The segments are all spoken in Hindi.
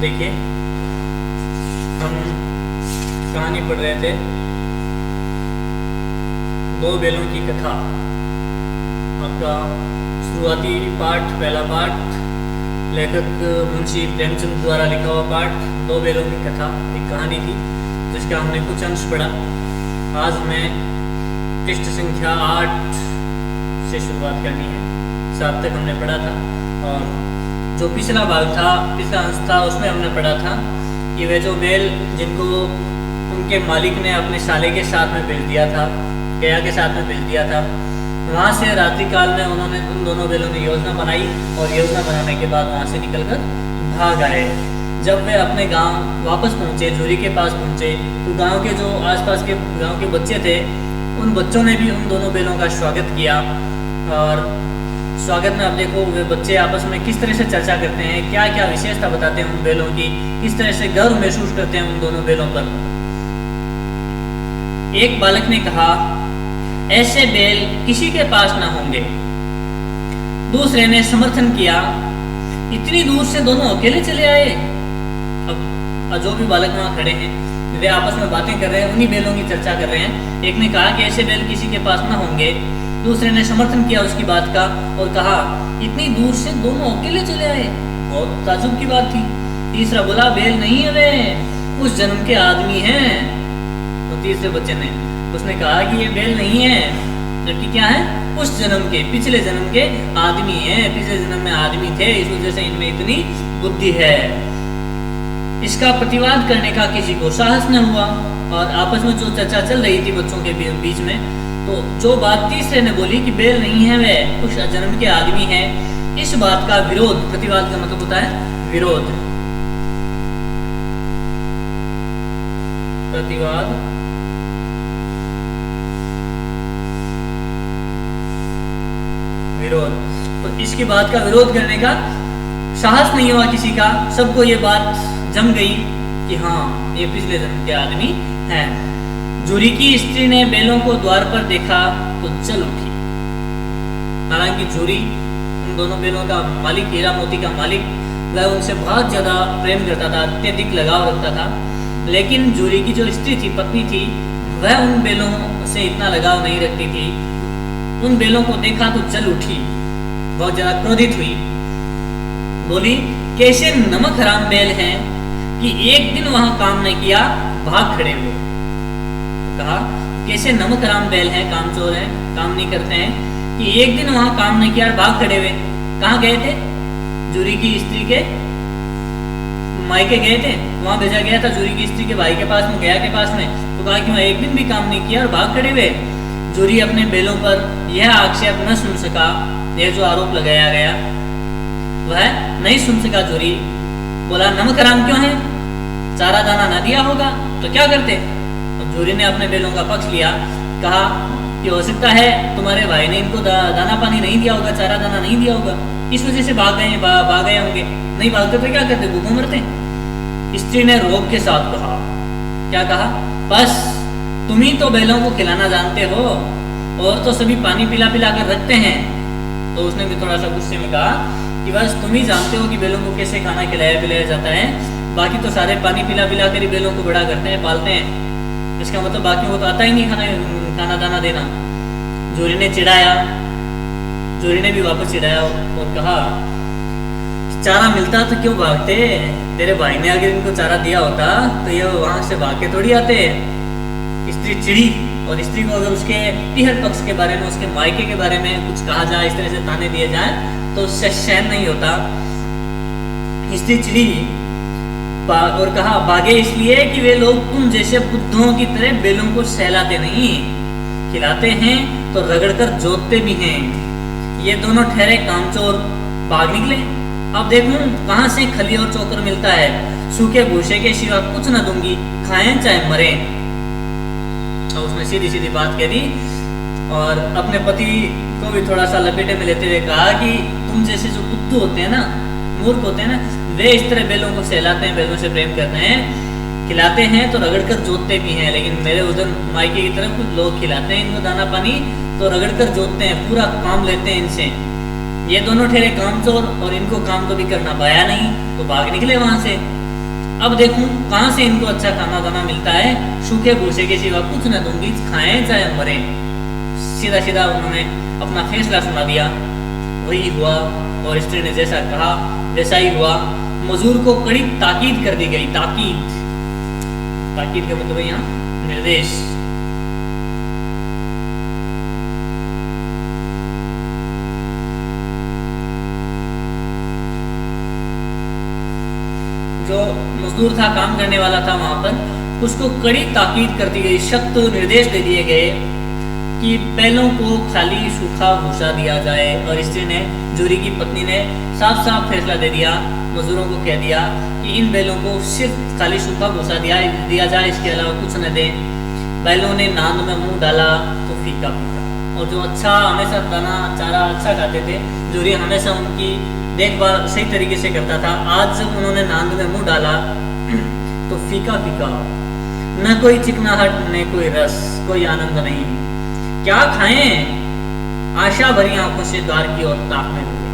देखिए, हम कहानी पढ़ रहे थे, दो बैलों की कथा। आपका शुरुआती पाठ, पहला पाठ लेखक मुंशी प्रेमचंद द्वारा लिखा हुआ पाठ, दो बैलों की कथा, एक कहानी थी जिसका हमने कुछ अंश पढ़ा। आज हमें पृष्ठ संख्या 8 से शुरुआत करनी है। 7 तक हमने पढ़ा था और जो पिछला भाग था, पिछला अंश था, उसमें हमने पढ़ा था कि वे जो बैल जिनको उनके मालिक ने अपने साले के साथ में भेज दिया था, गया के साथ में भेज दिया था, वहाँ से रात्रि काल में उन्होंने उन दोनों बैलों ने योजना बनाई और योजना बनाने के बाद वहाँ से निकलकर भाग आए। जब वे अपने गांव वापस पहुँचे, झूरी के पास पहुँचे, तो गांव के जो आसपास के गांव के बच्चे थे, उन बच्चों ने भी उन दोनों बैलों का स्वागत किया। और स्वागत में आप देखो, वे बच्चे आपस में किस तरह से चर्चा करते हैं, क्या क्या विशेषता बताते हैं उन बैलों की, किस तरह से गर्व महसूस करते हैं उन दोनों बैलों पर। एक बालक ने कहा, ऐसे बैल किसी के पास ना होंगे। दूसरे ने समर्थन किया, इतनी दूर से दोनों अकेले चले आए। अब जो भी बालक वहां खड़े हैं, वे आपस में बातें कर रहे हैं, उन्हीं बैलों की चर्चा कर रहे हैं। एक ने कहा कि ऐसे बैल किसी के पास ना होंगे। दूसरे ने समर्थन किया उसकी बात का और कहा, इतनी दूर से दोनों अकेले चले आए, बहुत ताज्जुब की बात थी। तीसरा बोला, बैल नहीं है, वे उस जन्म के आदमी हैं। तो तीसरे बच्चे ने उसने कहा कि ये बैल नहीं है, जबकि क्या है, उस जन्म के, पिछले जन्म के आदमी हैं, पिछले जन्म में आदमी थे, इस वजह से इनमें इतनी बुद्धि है। इसका प्रतिवाद करने का किसी को साहस न हुआ और आपस में जो चर्चा चल रही थी बच्चों के बीच में, तो जो बात तीसरे ने बोली कि बैल नहीं है, वे उस जन्म के आदमी हैं, इस बात का विरोध, प्रतिवाद का मतलब होता है विरोध, प्रतिवाद, विरोध। तो इसकी बात का विरोध करने का साहस नहीं हुआ किसी का। सबको ये बात जम गई कि हाँ, ये पिछले जन्म के आदमी हैं। झूरी की स्त्री ने बैलों को द्वार पर देखा तो चल उठी। हालांकि झूरी उन दोनों बैलों का मालिक, हीरा मोती का मालिक, वह उनसे बहुत ज्यादा प्रेम करता था, अत्यधिक लगाव रखता था। लेकिन झूरी की जो स्त्री थी, पत्नी थी, वह उन बैलों से इतना लगाव नहीं रखती थी। उन बैलों को देखा तो चल उठी, बहुत ज्यादा क्रोधित हुई, बोली, कैसे नमक हराम बैल हैं कि एक दिन वहां काम नहीं किया, भाग खड़े हुए। कहा, कैसे नमक हराम बैल हैं, कामचोर हैं, काम नहीं करते हैं, कि एक दिन वहां काम नहीं किया और भाग खड़े हुए। कहाँ गए थे? झूरी की स्त्री के मायके गए थे, वहां भेजा गया था झूरी की स्त्री के भाई के पास में, गया के पास में। तो कहा कि मैं एक दिन भी काम नहीं किया और भाग खड़े हुए। झूरी अपने बैलों पर यह आक्षेप न सुन सका, यह जो आरोप लगाया गया वह नहीं सुन सका। झूरी बोला, नमक हराम क्यों है? चारा दाना न दिया होगा तो क्या करते? झूरी ने अपने बैलों का पक्ष लिया, कहा कि हो सकता है तुम्हारे भाई ने इनको दाना पानी नहीं दिया होगा, चारा दाना नहीं दिया होगा, इस वजह से भाग गए होंगे। नहीं भागते तो क्या करते, भूखों मरते। स्त्री ने रोब के साथ कहा, क्या कहा? बस तुम ही तो बैलों को खिलाना जानते हो, और तो सभी पानी पिला पिला कर रखते हैं। तो उसने भी थोड़ा सा गुस्से में कहा कि बस तुम ही जानते हो कि बैलों को कैसे खाना खिलाया पिलाया जाता है, बाकी तो सारे पानी पिला पिला कर ही बैलों को बड़ा करते हैं, पालते हैं। इसका मतलब बाकी को तो आता ही नहीं खाना दाना देना। झूरी ने चिढ़ाया, झूरी ने भी वापस चिढ़ाया और कहा, चारा मिलता तो क्यों भागते? तेरे भाई ने अगर इनको चारा दिया होता तो ये वहां से भाग के थोड़ी आते। स्त्री चिड़ी, और स्त्री को अगर उसके पीहर पक्ष के बारे में, उसके मायके के बारे में कुछ कहा जाए, इस तरह से ताने दिए जाए, तो उससे सहन नहीं होता। स्त्री चिड़ी और कहा, भागे इसलिए कि वे लोग तुम जैसे बुद्धों की तरह बैलों को सहलाते नहीं, खिलाते हैं तो रगड़कर जोतते भी हैं। ये दोनों ठहरे कामचोर, भाग निकले। अब देखूं कहां से खली और चोकर मिलता है, सूखे भूसे के सिवा कुछ न दूंगी, खाएं चाहे मरे। अब उसने सीधी सीधी बात कह दी और अपने पति को भी थोड़ा सा लपेटे में लेते हुए कहा कि तुम जैसे जो बुद्धू होते हैं ना, मूर्ख होते हैं ना, वे इस तरह बैलों को सहलाते हैं, बैलों से प्रेम करते हैं, खिलाते हैं तो रगड़कर जोतते भी हैं। लेकिन मेरे उधर मायके की तरफ कुछ लोग खिलाते हैं इनको दाना पानी तो रगड़कर जोतते हैं, पूरा काम लेते हैं इनसे। ये दोनों ठहरे कामचोर और इनको काम तो भी करना पाया नहीं, तो भाग निकले वहां से। अब देखूं कहाँ से इनको अच्छा खाना दाना मिलता है, सूखे भूसे के सिवा कुछ न दूंगी, खाएं चाहे मरे। सीधा सीधा उन्होंने अपना फैसला सुना दिया। वही हुआ और स्त्री ने जैसा कहा वैसा ही हुआ। मजदूर को कड़ी ताकीद कर दी गई। ताकीद, ताकीद का मतलब यहाँ निर्देश। जो मजदूर था, काम करने वाला था वहां पर, उसको कड़ी ताकीद कर दी गई, सख्त निर्देश दे दिए गए कि बैलों को खाली सूखा भूसा दिया जाए। और स्त्री ने, जोरी की पत्नी ने साफ साफ फैसला दे दिया, मजदूरों को कह दिया कि इन बैलों को सिर्फ खाली सूखा भूसा दिया जाए, इसके अलावा कुछ न दें। बैलों ने नांद में मुंह डाला तो फीका फीका। और जो अच्छा हमेशा दाना चारा अच्छा खाते थे, जोरी हमेशा उनकी देखभाल सही तरीके से करता था, आज जब उन्होंने नांद में मुंह डाला तो फीका फीका, न कोई चिकनाहट न कोई रस, कोई आनंद नहीं। क्या खाएं? आशा भरी आंखों से द्वार की ओर ताकने लगे,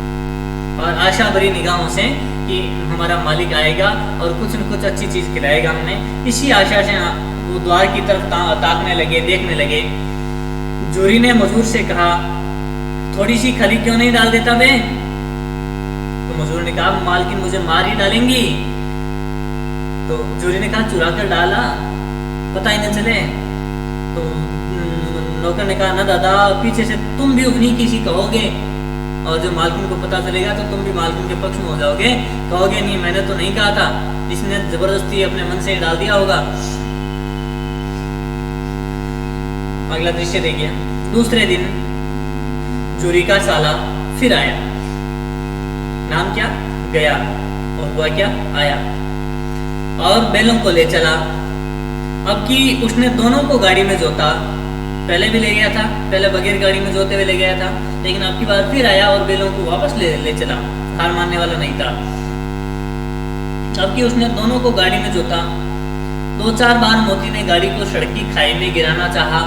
और आशा भरी निगाहों से कि हमारा मालिक आएगा और कुछ न कुछ अच्छी चीज खिलाएगा हमें, इसी आशा से वो द्वार की तरफ ताकने लगे, देखने लगे। जोरी ने मजदूर से कहा, थोड़ी सी खली क्यों नहीं डाल देता बे? तो मजदूर ने कहा, मालकिन मुझे मार ही डालेंगी। तो जोरी ने कहा, चुरा कर डाला, पता ही न चले। तो नौकर ने कहा, ना दादा, पीछे से तुम भी उन्हीं किसी कहोगे, और जो मालकिन को पता चलेगा तो तुम भी मालकिन के पक्ष में हो जाओगे, कहोगे नहीं मैंने तो नहीं कहा था, इसने जबरदस्ती अपने मन से डाल दिया होगा। अगला दृश्य देखिए। दूसरे दिन जोरी का साला फिर आया। नाम क्या? गया। और हुआ क्या? आया और बैलों को ले चला। अब कि उसने दोनों को गाड़ी में जोता। पहले भी ले गया था, पहले बगैर गाड़ी में जोते हुए ले गया था, लेकिन अब की बार फिर आया और बैलों को वापस ले चला। हार मानने वाला नहीं था। अब कि उसने दोनों को गाड़ी में जोता। 2-4 बार मोती ने गाड़ी को सड़क की खाई में गिराना चाहा,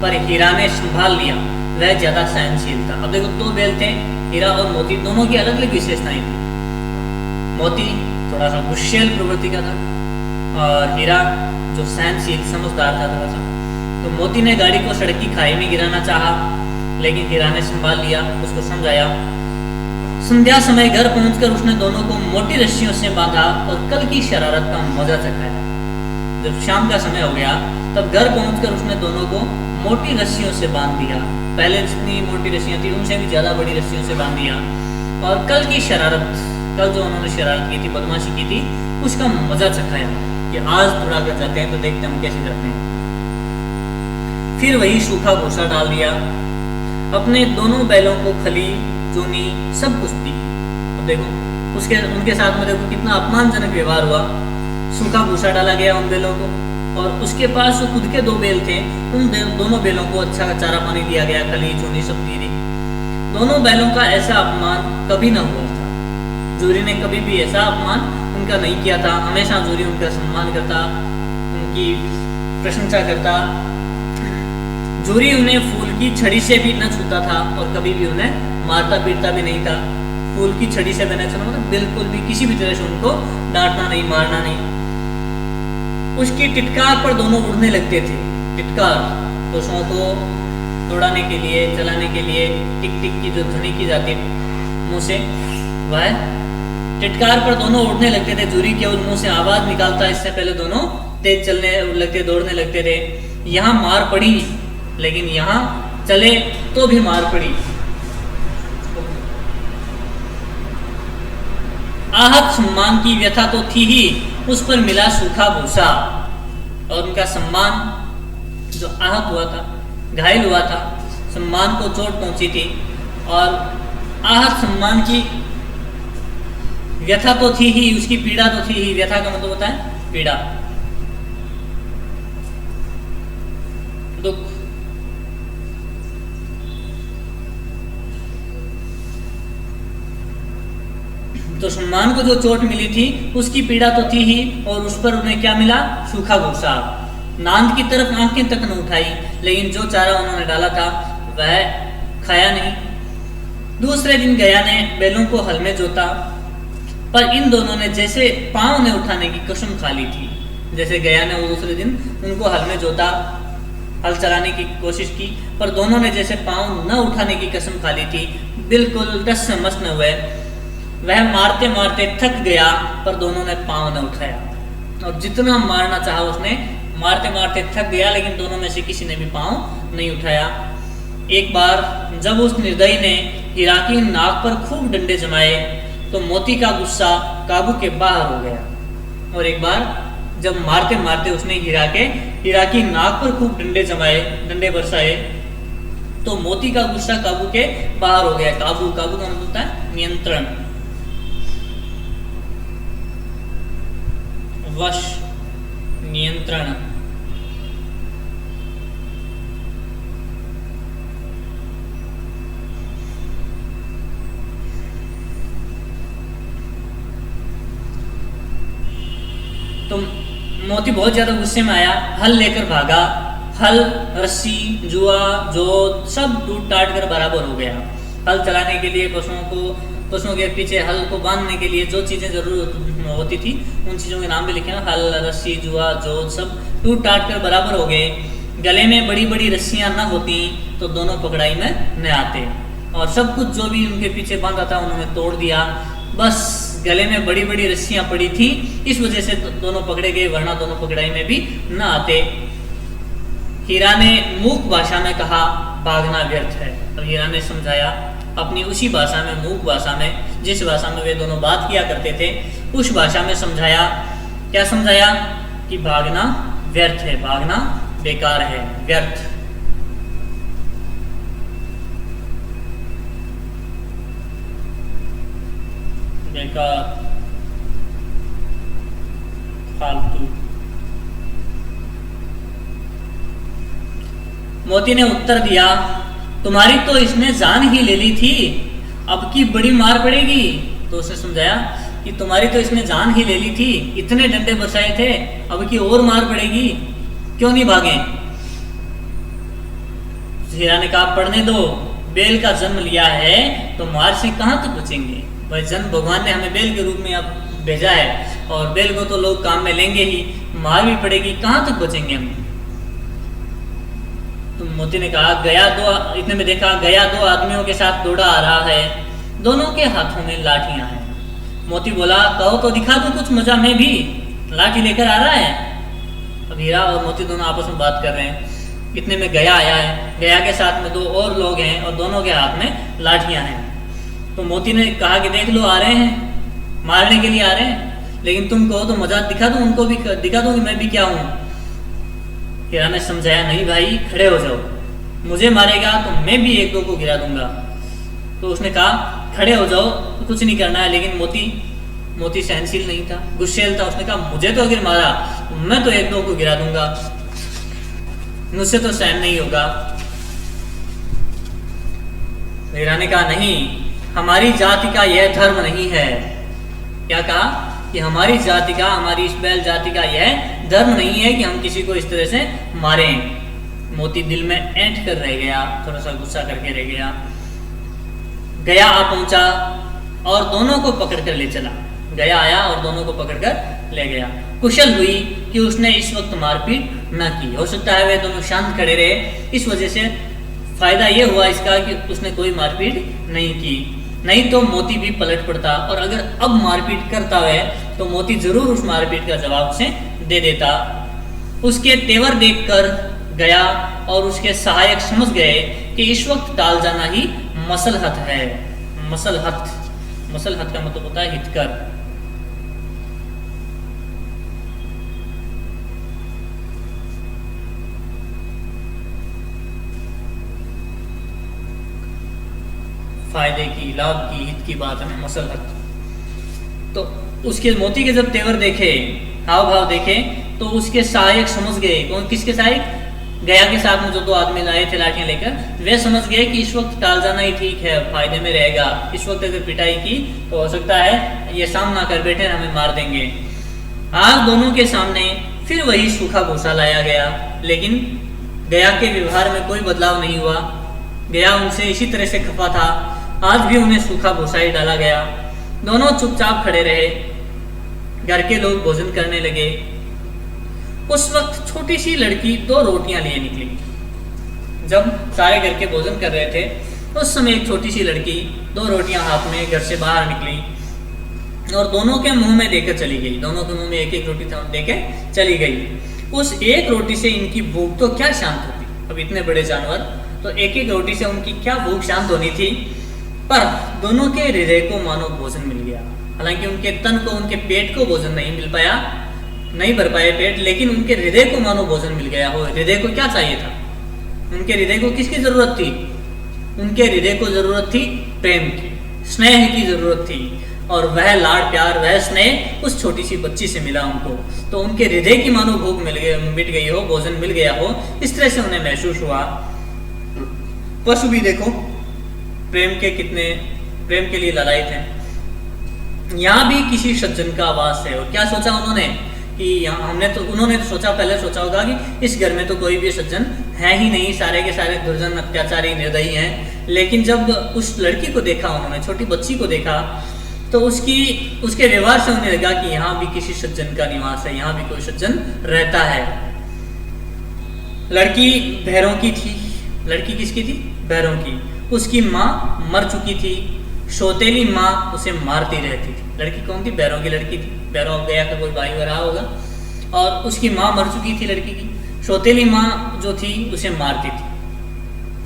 पर हीरा ने संभाल लिया। वह ज्यादा सहनशील था। अब देखो, 2 बैल थे, हीरा और मोती, दोनों की अलग अलग विशेषताएं थी। मोती थोड़ा सा गुस्सेल प्रवृत्ति का था और हीरा जो सहनशील समझदार था थोड़ा सा। तो मोती ने गाड़ी को सड़क की खाई में गिराना चाहा, लेकिन हीरा ने संभाल लिया, उसको समझाया। संध्या समय घर पहुंचकर उसने दोनों को मोटी रस्सियों से बांधा और कल की शरारत का मजा चखाया। जब शाम का समय हो गया तब घर पहुंचकर उसने दोनों को मोटी रस्सियों से बांध दिया। पहले जितनी मोटी रस्सियां थी उनसे भी ज्यादा बड़ी रस्सियों से बांध दिया, और कल की शरारत, कल जो उन्होंने शरारत की थी, बदमाशी की थी, उसका मजा चखाया कि आज थोड़ा कर जाते हैं तो देखते हम कैसे करते हैं। फिर वही सूखा भूसा डाल दिया। अपने दोनों बैलों को खली, चूनी, सब कुछ दी। अब देखो उनके साथ में देखो कितना अपमानजनक व्यवहार हुआ। सूखा भूसा डाला गया उन बैलों को, और उसके पास जो खुद के 2 बैल थे उन दोनों बैलों को अच्छा चारा पानी दिया गया, खली, चूनी सब दी गई। दोनों बैलों का ऐसा अपमान कभी न हुआ था। जोरी ने कभी भी ऐसा अपमान उनका नहीं किया था। हमेशा जोरी उनका सम्मान करता, उनकी प्रशंसा करता। जोरी उन्हें फूल की छड़ी से भी न छूता था और कभी भी उन्हें मारता पीटता भी नहीं था। फूल की छड़ी से मैंने सुना मतलब बिल्कुल भी किसी भी तरह से उनको डांटना नहीं, मारना नहीं। उसकी टिटकार पर दोनों उड़ने लगते थे। टिटकार पशुओं को दौड़ाने के लिए, चलाने के लिए टिक टिक की जो ध्वनि की जाती है मुंह से, वह टिटकार पर दोनों उड़ने लगते थे। जोरी केवल मुंह से आवाज निकालता, इससे पहले दोनों तेज चलने लगते, दौड़ने लगते थे। यहाँ मार पड़ी, लेकिन यहाँ चले तो भी मार पड़ी। आहत सम्मान की व्यथा तो थी ही, उस पर मिला सूखा भूसा, और उनका सम्मान जो आहत हुआ था, घायल हुआ था, सम्मान को चोट पहुंची थी, और आहत सम्मान की व्यथा तो थी ही, उसकी पीड़ा तो थी ही। व्यथा का मतलब होता है पीड़ा, दुख। तो सम्मान को जो चोट मिली थी उसकी पीड़ा तो थी ही, और उस पर उन्हें क्या मिला? सूखा भूसा। नांद की तरफ आंखें तक न उठाई, लेकिन जो चारा उन्होंने डाला था वह खाया नहीं। दूसरे दिन गया ने बैलों को हल में जोता। पर इन दोनों ने जैसे पाँव ने उठाने की कसम खा ली थी। जैसे गया ने वो दूसरे दिन उनको हल में जोता, हल चलाने की कोशिश की, पर दोनों ने जैसे पाँव न उठाने की कसम खा ली थी, बिल्कुल टस से मस न हुए। वह मारते मारते थक गया, पर दोनों ने पाँव न उठाया, और जितना मारना चाहा उसने, मारते मारते थक गया, लेकिन दोनों में से किसी ने भी पाँव नहीं उठाया। एक बार जब उस निर्दयी ने हीरा की नाक पर खूब डंडे जमाए, तो मोती का गुस्सा काबू के बाहर हो गया। और एक बार जब मारते मारते उसने हीरा की नाक पर खूब डंडे बरसाए, तो मोती का गुस्सा काबू के बाहर हो गया। काबू का मतलब होता है नियंत्रण, वश, नियंत्रण। तो मोती बहुत ज्यादा गुस्से में आया, हल लेकर भागा। हल, रस्सी, जुआ, जोत सब टूट टाट कर बराबर हो गया। हल चलाने के लिए पशुओं के पीछे हल को बांधने के लिए जो चीजें जरूरत होती थी उन चीजों के नाम भी लिखे ना, हल, रस्सी, जुआ, जोत सब टूट टाट कर बराबर हो गए। गले में बड़ी बड़ी रस्सियां न होती तो दोनों पकड़ाई में न आते, और सब कुछ जो भी उनके पीछे बांधा था उन्होंने तोड़ दिया। बस गले में बड़ी बड़ी रस्सियां पड़ी थी, इस वजह से दोनों पकड़े गए, वरना दोनों पकड़ाई में भी न आते। हीरा ने मूक भाषा में कहा, भागना व्यर्थ है। और हीरा ने समझाया अपनी उसी भाषा में, मूक भाषा में, जिस भाषा में वे दोनों बात किया करते थे, उस भाषा में समझाया। क्या समझाया? कि भागना व्यर्थ है, भागना बेकार है, व्यर्थ। बेकार, फालतू। मोती ने उत्तर दिया, तुम्हारी तो इसने जान ही ले ली थी, अब की बड़ी मार पड़ेगी। तो उसने समझाया कि तुम्हारी तो इसने जान ही ले ली थी, इतने डंडे बरसाए थे, अब की और मार पड़ेगी, क्यों नहीं भागे? हीरा ने कहा, पढ़ने दो, बेल का जन्म लिया है तो मार से कहां तक बचेंगे? वह जन्म भगवान ने हमें बेल के रूप में अब भेजा है, और बेल को तो लोग काम में लेंगे ही, मार भी पड़ेगी, कहां तक बचेंगे हम? तो मोती ने कहा, इतने में देखा गया दो आदमियों के साथ दौड़ा आ रहा है, दोनों के हाथों में लाठियां हैं। मोती बोला, कहो तो दिखा दो कुछ मजा, में भी लाठी लेकर आ रहा है। अब हीरा और मोती दोनों आपस में बात कर रहे हैं, इतने में गया आया है, गया के साथ में दो और लोग हैं, और दोनों के हाथ में लाठियां हैं। तो मोती ने कहा कि देख लो, आ रहे हैं, मारने के लिए आ रहे हैं, लेकिन तुम कहो तो मजा दिखा दो, उनको भी दिखा दो कि मैं भी क्या हूं। हीरा ने समझाया, नहीं भाई, खड़े हो जाओ, मुझे मारेगा तो मैं भी एक दो को गिरा दूंगा। तो उसने कहा, खड़े हो जाओ, तो कुछ नहीं करना है। लेकिन मोती सहनशील नहीं था, गुस्सेल था। उसने कहा, मुझे तो अगर मारा तो मैं तो एक दो को गिरा दूंगा, मुझसे तो सहन नहीं होगा। हीरा ने कहा, नहीं, हमारी जाति का यह धर्म नहीं है। क्या कहा? कि हमारी जाति का, हमारी इस बैल जाति का यह धर्म नहीं है कि हम किसी को इस तरह से मारें। मोती दिल में ऐंठ कर रह गया, थोड़ा सा गुस्सा करके रह गया। गया आ पहुंचा और दोनों को पकड़ कर ले चला। गया आया और दोनों को पकड़ कर ले गया। कुशल हुई कि उसने इस वक्त मारपीट न की। हो सकता है वे दोनों शांत खड़े रहे, इस वजह से फायदा यह हुआ इसका कि उसने कोई मारपीट नहीं की, नहीं तो मोती भी पलट पड़ता, और अगर अब मारपीट करता है तो मोती जरूर उस मारपीट का जवाब उसे दे देता। उसके तेवर देखकर गया और उसके सहायक समझ गए कि इस वक्त टाल जाना ही मसलहत है। मसलहत का मतलब होता है हितकर। फायदे की, लाभ की, हित की बात है मसलहत। तो उसके मोती के जब तेवर देखे, हाव भाव देखे, तो उसके सहायक समझ गए। कौन? किसके सहायक? गया के साथ में जो दो आदमी आए थे लाठियां लेकर, वे समझ गए कि इस वक्त टाल जाना ही ठीक है, फायदे में रहेगा। इस वक्त अगर पिटाई की तो हो सकता है ये सामना कर बैठे, हमें मार देंगे। आज दोनों के सामने फिर वही सूखा भूसा लाया गया, लेकिन गया के व्यवहार में कोई बदलाव नहीं हुआ। गया उनसे इसी तरह से खफा था, आज भी उन्हें सूखा भूसा ही डाला गया। दोनों चुपचाप खड़े रहे। घर के लोग भोजन करने लगे। उस वक्त छोटी सी लड़की 2 रोटियां लिए निकली। जब सारे घर के भोजन कर रहे थे उस समय एक छोटी सी लड़की 2 रोटियां हाथ में घर से बाहर निकली और दोनों के मुंह में देकर चली गई। दोनों के मुंह में एक एक रोटी देकर चली गई। उस एक रोटी से इनकी भूख तो क्या शांत होती। अब इतने बड़े जानवर, तो एक एक रोटी से उनकी क्या भूख शांत होनी थी। पर दोनों के हृदय को मानो भोजन मिल गया। हालांकि उनके तन को, उनके पेट को भोजन नहीं मिल पाया, नहीं भर पाए पेट, लेकिन उनके हृदय को मानो भोजन मिल गया हो। हृदय को क्या चाहिए था? उनके हृदय को किसकी जरूरत थी? उनके हृदय को जरूरत थी प्रेम की, स्नेह की जरूरत थी। और वह लाड प्यार, वह स्नेह उस छोटी सी बच्ची से मिला उनको। तो उनके हृदय की मानो भूख मिट गई हो, भोजन मिल गया हो, इस तरह से उन्हें महसूस हुआ। पशु भी देखो प्रेम के लिए ललायत हैं। यहाँ भी किसी सज्जन का आवास है। और क्या सोचा उन्होंने कि उन्होंने तो सोचा, पहले सोचा होगा कि इस घर में तो कोई भी सज्जन है ही नहीं, सारे के सारे दुर्जन, अत्याचारी, निर्दयी हैं। लेकिन जब उस लड़की को देखा उन्होंने, छोटी बच्ची को देखा, तो उसके व्यवहार से उन्हें लगा कि यहाँ भी किसी सज्जन का निवास है, यहाँ भी कोई सज्जन रहता है। लड़की भैरों की थी। लड़की किसकी थी? भैरों की। उसकी माँ मर चुकी थी। सौतेली माँ उसे मारती रहती थी। लड़की कौन थी? भैरों की लड़की थी। भैरों गया का कोई भाई रहा होगा। और उसकी माँ मर चुकी थी लड़की की। सौतेली माँ जो थी उसे मारती थी।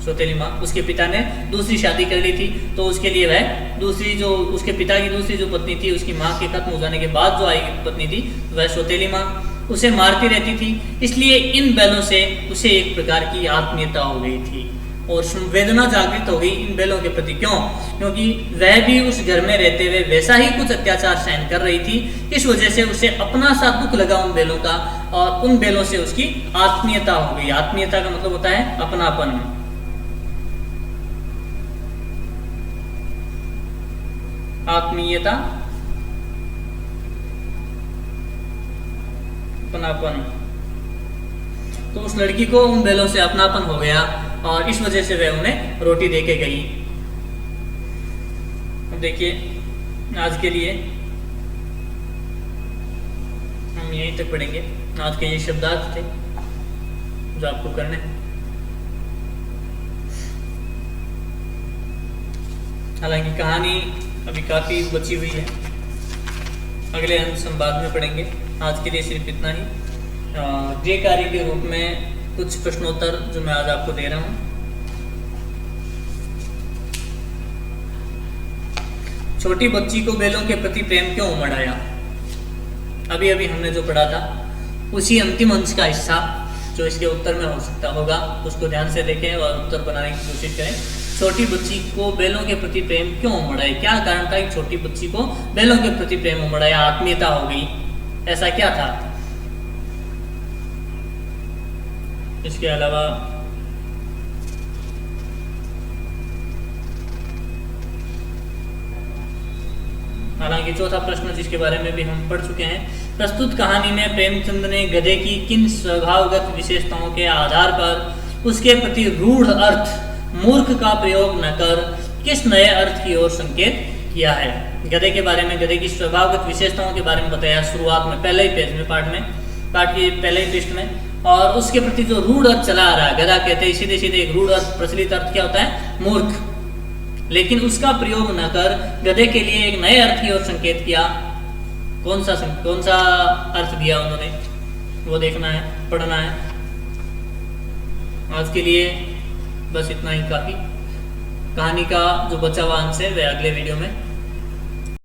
सौतेली माँ, उसके पिता ने दूसरी शादी कर ली थी, तो उसके लिए वह दूसरी, जो उसके पिता की दूसरी जो पत्नी थी, उसकी माँ के खत्म हो जाने के बाद जो आई पत्नी थी, वह सौतेली माँ उसे मारती रहती थी। इसलिए इन बैलों से उसे एक प्रकार की आत्मीयता हो गई थी और संवेदना जागृत हो गई इन बैलों के प्रति। क्यों? क्योंकि वह भी उस घर में रहते हुए वैसा ही कुछ अत्याचार सहन कर रही थी। इस वजह से उसे अपना सा दुख लगा उन बैलों का, और उन बैलों से उसकी आत्मीयता हो गई। आत्मीयता का मतलब होता है अपनापन। आत्मीयता, अपनापन। तो उस लड़की को उन बैलों से अपनापन हो गया और इस वजह से वह उन्हें रोटी देके गई। अब देखिए, आज के लिए हम यहीं तक पढ़ेंगे। आज के ये शब्दार्थ थे जो आपको करने। हालांकि कहानी अभी काफी बची हुई है, अगले अंश हम बाद में पढ़ेंगे। आज के लिए सिर्फ इतना ही। गृह कार्य के रूप में कुछ प्रश्नोत्तर जो मैं आज आपको दे रहा हूं। छोटी बच्ची को बैलों के प्रति प्रेम क्यों उमड़ आया? अभी अभी हमने जो पढ़ा था उसी अंतिम अंश का हिस्सा जो इसके उत्तर में हो सकता होगा, उसको ध्यान से देखें और उत्तर बनाने की कोशिश करें। छोटी बच्ची को बैलों के प्रति प्रेम क्यों उमड़ आया? क्या कारण था कि छोटी बच्ची को बैलों के प्रति प्रेम उमड़ आया, आत्मीयता हो गई? ऐसा क्या था? इसके अलावा हालांकि चौथा प्रश्न जिसके बारे में भी हम पढ़ चुके हैं, प्रस्तुत कहानी में प्रेमचंद ने गधे की किन स्वभावगत विशेषताओं के आधार पर उसके प्रति रूढ़ अर्थ मूर्ख का प्रयोग न कर किस नए अर्थ की ओर संकेत किया है? गधे के बारे में, गधे की स्वभावगत विशेषताओं के बारे में बताया शुरुआत में, पहले ही पेज में, पाठ के पहले ही पृष्ठ में। और उसके प्रति जो रूढ़ अर्थ चला आ रहा है, गधा कहते हैं सीधे सीधे एक रूढ़ अर्थ, प्रचलित अर्थ क्या होता है? मूर्ख। लेकिन उसका प्रयोग न कर गधे के लिए एक नए अर्थ की ओर संकेत किया। कौन सा अर्थ दिया उन्होंने, वो देखना है, पढ़ना है। आज के लिए बस इतना ही काफी। कहानी का जो बचा हुआ अंश है वह अगले वीडियो में